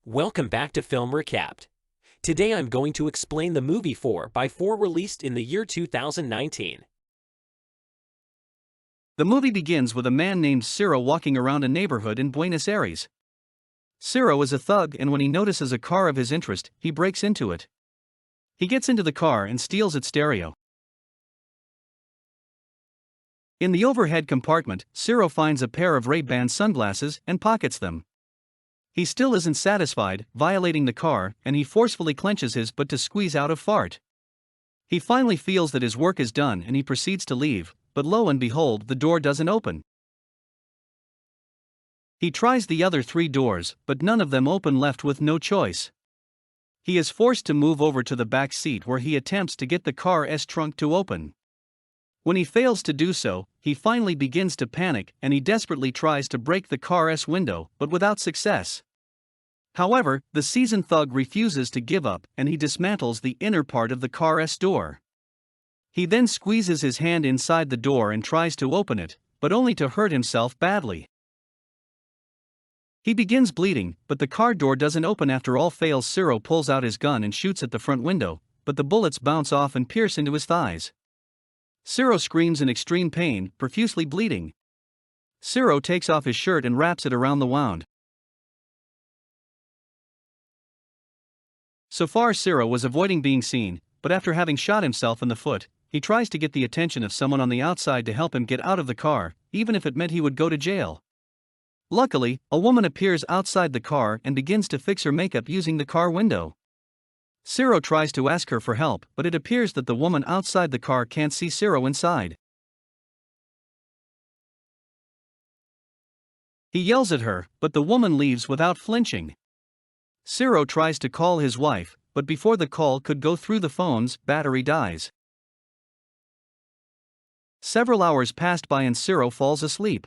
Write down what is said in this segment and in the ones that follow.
Welcome back to Film Recapped. Today I'm going to explain the movie 4x4 released in the year 2019. The movie begins with a man named Ciro walking around a neighborhood in Buenos Aires. Ciro is a thug, and when he notices a car of his interest, he breaks into it. He gets into the car and steals its stereo. In the overhead compartment, Ciro finds a pair of Ray-Ban sunglasses and pockets them. He still isn't satisfied, violating the car, and he forcefully clenches his butt to squeeze out a fart. He finally feels that his work is done and he proceeds to leave, but lo and behold, the door doesn't open. He tries the other 3 doors, but none of them open, left with no choice. He is forced to move over to the back seat where he attempts to get the car's trunk to open. When he fails to do so, he finally begins to panic and he desperately tries to break the car's window, but without success. However, the seasoned thug refuses to give up and he dismantles the inner part of the car's door. He then squeezes his hand inside the door and tries to open it, but only to hurt himself badly. He begins bleeding, but the car door doesn't open. After all fails, Ciro pulls out his gun and shoots at the front window, but the bullets bounce off and pierce into his thighs. Ciro screams in extreme pain, profusely bleeding. Ciro takes off his shirt and wraps it around the wound. So far Ciro was avoiding being seen, but after having shot himself in the foot, he tries to get the attention of someone on the outside to help him get out of the car, even if it meant he would go to jail. Luckily, a woman appears outside the car and begins to fix her makeup using the car window. Ciro tries to ask her for help, but it appears that the woman outside the car can't see Ciro inside. He yells at her, but the woman leaves without flinching. Ciro tries to call his wife, but before the call could go through, the phone's battery dies. Several hours passed by and Ciro falls asleep.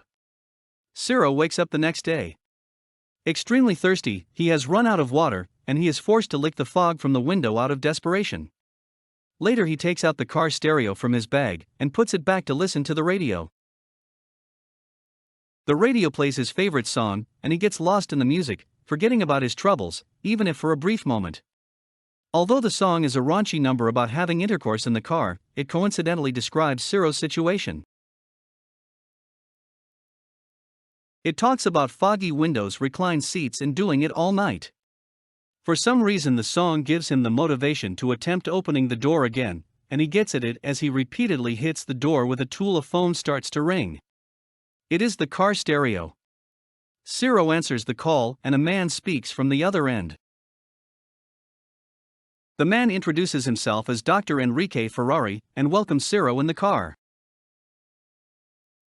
Ciro wakes up the next day. Extremely thirsty, he has run out of water, and he is forced to lick the fog from the window out of desperation. Later he takes out the car stereo from his bag and puts it back to listen to the radio. The radio plays his favorite song, and he gets lost in the music, forgetting about his troubles, even if for a brief moment. Although the song is a raunchy number about having intercourse in the car, it coincidentally describes Ciro's situation. It talks about foggy windows, reclined seats, and doing it all night. For some reason the song gives him the motivation to attempt opening the door again, and he gets at it as he repeatedly hits the door with a tool. A phone starts to ring. It is the car stereo. Ciro answers the call and a man speaks from the other end. The man introduces himself as Dr. Enrique Ferrari and welcomes Ciro in the car.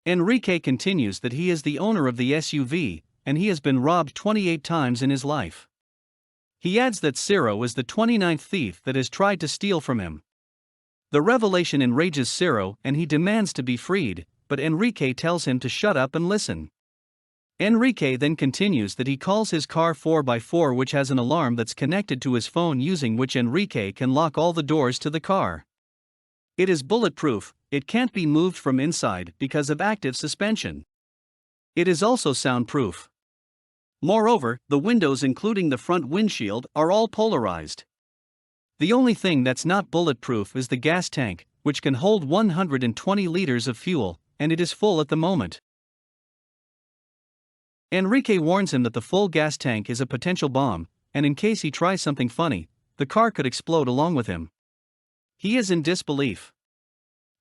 Enrique continues that he is the owner of the SUV, and he has been robbed 28 times in his life. He adds that Ciro is the 29th thief that has tried to steal from him. The revelation enrages Ciro and he demands to be freed, but Enrique tells him to shut up and listen. Enrique then continues that he calls his car 4x4, which has an alarm that's connected to his phone, using which Enrique can lock all the doors to the car. It is bulletproof, it can't be moved from inside because of active suspension. It is also soundproof. Moreover, the windows, including the front windshield, are all polarized. The only thing that's not bulletproof is the gas tank, which can hold 120 liters of fuel, and it is full at the moment. Enrique warns him that the full gas tank is a potential bomb, and in case he tries something funny, the car could explode along with him. He is in disbelief.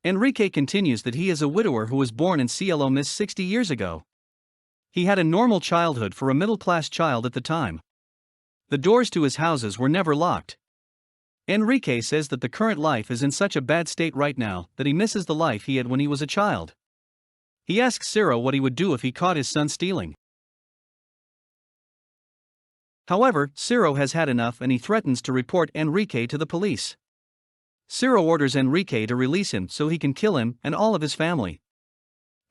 Enrique continues that he is a widower who was born in CLO 60 years ago. He had a normal childhood for a middle-class child at the time. The doors to his houses were never locked. Enrique says that the current life is in such a bad state right now that he misses the life he had when he was a child. He asks Ciro what he would do if he caught his son stealing. However, Ciro has had enough and he threatens to report Enrique to the police. Ciro orders Enrique to release him so he can kill him and all of his family.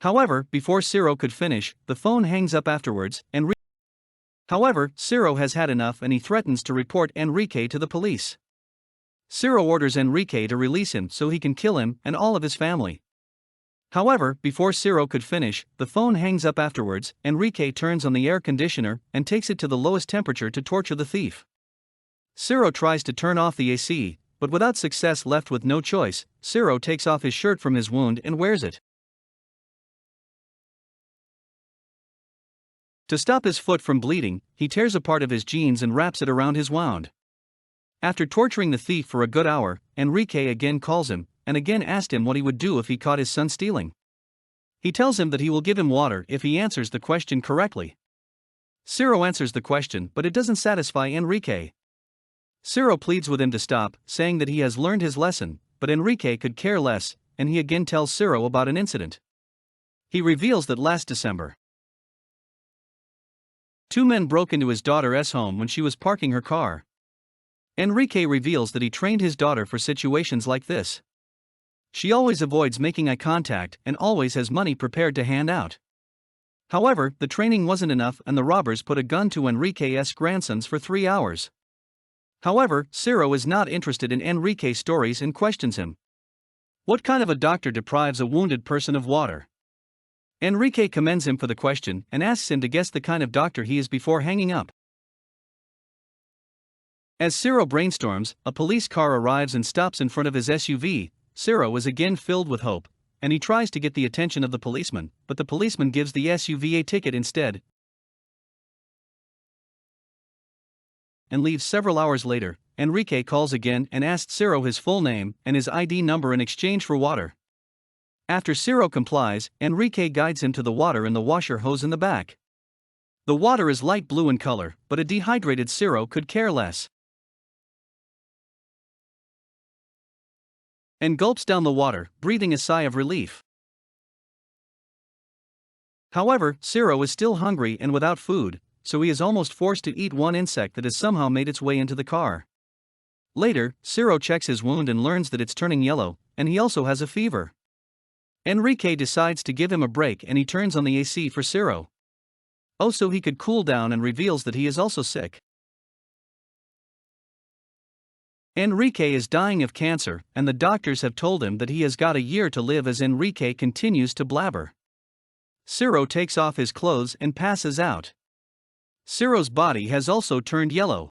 However, before Ciro could finish, the phone hangs up afterwards. However, Ciro has had enough and he threatens to report Enrique to the police. Ciro orders Enrique to release him so he can kill him and all of his family. However, before Ciro could finish, the phone hangs up afterwards. Enrique turns on the air conditioner and takes it to the lowest temperature to torture the thief. Ciro tries to turn off the AC, but without success. Left with no choice, Ciro takes off his shirt from his wound and wears it. To stop his foot from bleeding, he tears a part of his jeans and wraps it around his wound. After torturing the thief for a good hour, Enrique again calls him, and again asks him what he would do if he caught his son stealing. He tells him that he will give him water if he answers the question correctly. Ciro answers the question, but it doesn't satisfy Enrique. Ciro pleads with him to stop, saying that he has learned his lesson, but Enrique could care less, and he again tells Ciro about an incident. He reveals that last December, two men broke into his daughter's home when she was parking her car. Enrique reveals that he trained his daughter for situations like this. She always avoids making eye contact and always has money prepared to hand out. However, the training wasn't enough and the robbers put a gun to Enrique's grandsons for 3 hours. However, Ciro is not interested in Enrique's stories and questions him. What kind of a doctor deprives a wounded person of water? Enrique commends him for the question and asks him to guess the kind of doctor he is before hanging up. As Ciro brainstorms, a police car arrives and stops in front of his SUV. Ciro is again filled with hope, and he tries to get the attention of the policeman, but the policeman gives the SUV a ticket instead and leaves several hours later. Enrique calls again and asks Ciro his full name and his ID number in exchange for water. After Ciro complies, Enrique guides him to the water in the washer hose in the back. The water is light blue in color, but a dehydrated Ciro could care less, and gulps down the water, breathing a sigh of relief. However, Ciro is still hungry and without food, so he is almost forced to eat one insect that has somehow made its way into the car. Later, Ciro checks his wound and learns that it's turning yellow, and he also has a fever. Enrique decides to give him a break and he turns on the AC for Ciro. Oh, so he could cool down, and reveals that he is also sick. Enrique is dying of cancer, and the doctors have told him that he has got a year to live. As Enrique continues to blabber, Ciro takes off his clothes and passes out. Ciro's body has also turned yellow.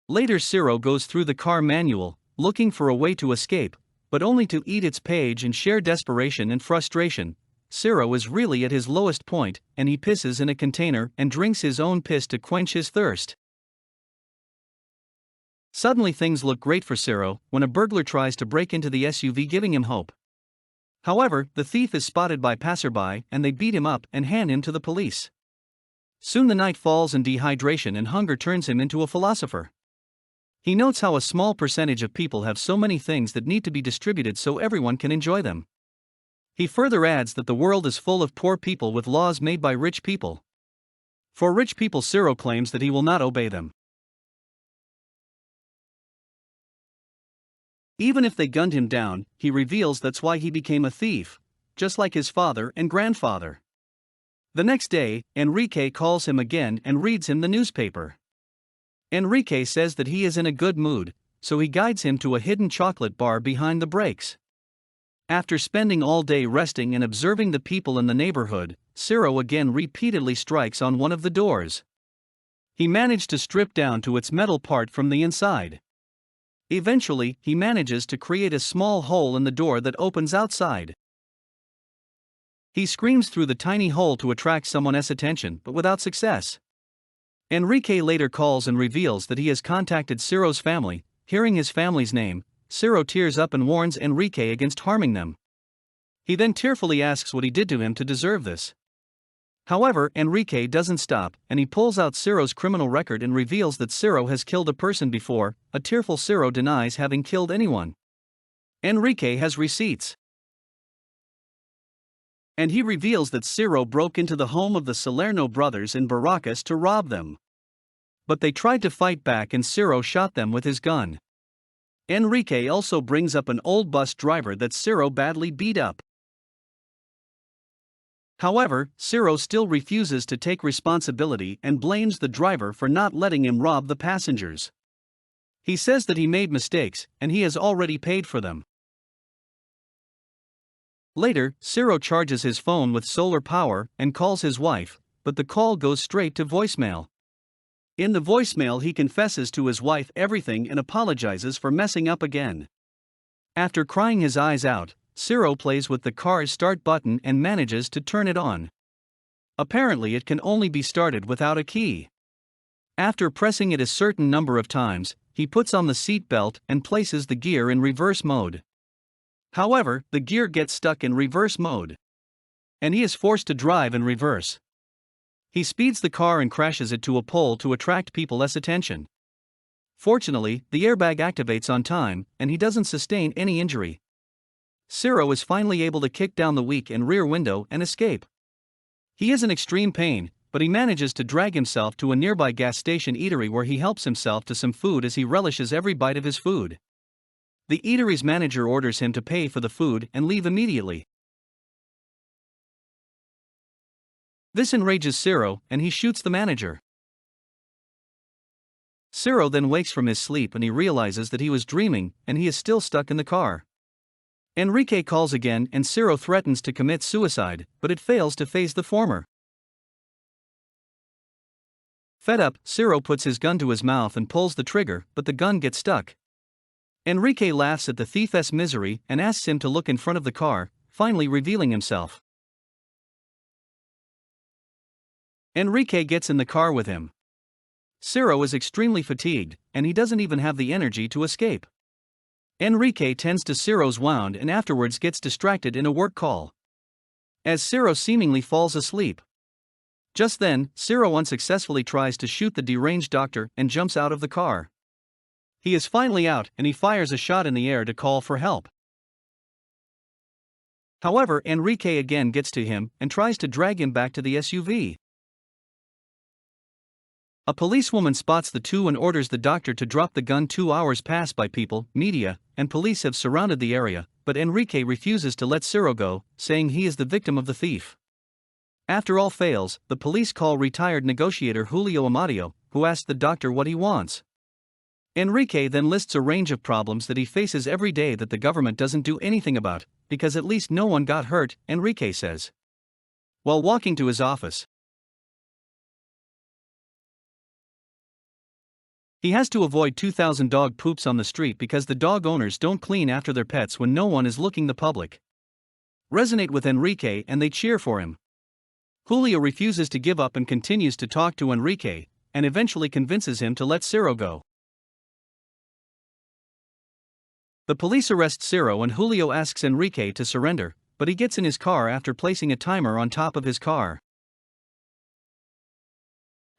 Later, Ciro goes through the car manual, looking for a way to escape, but only to eat its page in sheer desperation and frustration. Ciro is really at his lowest point, and he pisses in a container and drinks his own piss to quench his thirst. Suddenly things look great for Ciro when a burglar tries to break into the SUV, giving him hope. However, the thief is spotted by passerby and they beat him up and hand him to the police. Soon the night falls and dehydration and hunger turns him into a philosopher. He notes how a small percentage of people have so many things that need to be distributed so everyone can enjoy them. He further adds that the world is full of poor people with laws made by rich people. For rich people, Ciro claims that he will not obey them, even if they gunned him down. He reveals that's why he became a thief, just like his father and grandfather. The next day, Enrique calls him again and reads him the newspaper. Enrique says that he is in a good mood, so he guides him to a hidden chocolate bar behind the brakes. After spending all day resting and observing the people in the neighborhood, Ciro again repeatedly strikes on one of the doors. He managed to strip down to its metal part from the inside. Eventually, he manages to create a small hole in the door that opens outside. He screams through the tiny hole to attract someone's attention, but without success. Enrique later calls and reveals that he has contacted Ciro's family. Hearing his family's name, Ciro tears up and warns Enrique against harming them. He then tearfully asks what he did to him to deserve this. However, Enrique doesn't stop, and he pulls out Ciro's criminal record and reveals that Ciro has killed a person before. A tearful Ciro denies having killed anyone. Enrique has receipts, and he reveals that Ciro broke into the home of the Salerno brothers in Barracas to rob them. But they tried to fight back and Ciro shot them with his gun. Enrique also brings up an old bus driver that Ciro badly beat up. However, Ciro still refuses to take responsibility and blames the driver for not letting him rob the passengers. He says that he made mistakes and he has already paid for them. Later, Ciro charges his phone with solar power and calls his wife, but the call goes straight to voicemail. In the voicemail, he confesses to his wife everything and apologizes for messing up again. After crying his eyes out, Ciro plays with the car's start button and manages to turn it on. Apparently, it can only be started without a key. After pressing it a certain number of times, he puts on the seat belt and places the gear in reverse mode. However, the gear gets stuck in reverse mode, and he is forced to drive in reverse. He speeds the car and crashes it to a pole to attract people's attention. Fortunately, the airbag activates on time, and he doesn't sustain any injury. Ciro is finally able to kick down the weak and rear window and escape. He is in extreme pain, but he manages to drag himself to a nearby gas station eatery where he helps himself to some food as he relishes every bite of his food. The eatery's manager orders him to pay for the food and leave immediately. This enrages Ciro, and he shoots the manager. Ciro then wakes from his sleep and he realizes that he was dreaming and he is still stuck in the car. Enrique calls again and Ciro threatens to commit suicide, but it fails to phase the former. Fed up, Ciro puts his gun to his mouth and pulls the trigger, but the gun gets stuck. Enrique laughs at the thief's misery and asks him to look in front of the car, finally revealing himself. Enrique gets in the car with him. Ciro is extremely fatigued, and he doesn't even have the energy to escape. Enrique tends to Ciro's wound and afterwards gets distracted in a work call, as Ciro seemingly falls asleep. Just then, Ciro unsuccessfully tries to shoot the deranged doctor and jumps out of the car. He is finally out and he fires a shot in the air to call for help. However, Enrique again gets to him and tries to drag him back to the SUV. A policewoman spots the two and orders the doctor to drop the gun. 2 hours pass by. People, media, and police have surrounded the area, but Enrique refuses to let Ciro go, saying he is the victim of the thief. After all fails, the police call retired negotiator Julio Amadio, who asks the doctor what he wants. Enrique then lists a range of problems that he faces every day that the government doesn't do anything about, because at least no one got hurt, Enrique says. While walking to his office, he has to avoid 2,000 dog poops on the street because the dog owners don't clean after their pets when no one is looking. The public resonate with Enrique and they cheer for him. Julio refuses to give up and continues to talk to Enrique, and eventually convinces him to let Ciro go. The police arrest Ciro and Julio asks Enrique to surrender, but he gets in his car after placing a timer on top of his car.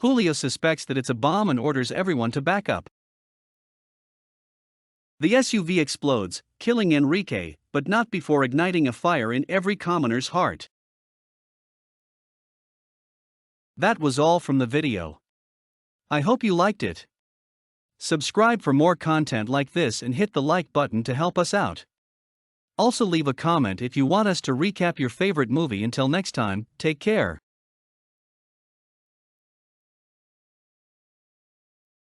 Julio suspects that it's a bomb and orders everyone to back up. The SUV explodes, killing Enrique, but not before igniting a fire in every commoner's heart. That was all from the video. I hope you liked it. Subscribe for more content like this and hit the like button to help us out. Also leave a comment if you want us to recap your favorite movie. Until next time, take care.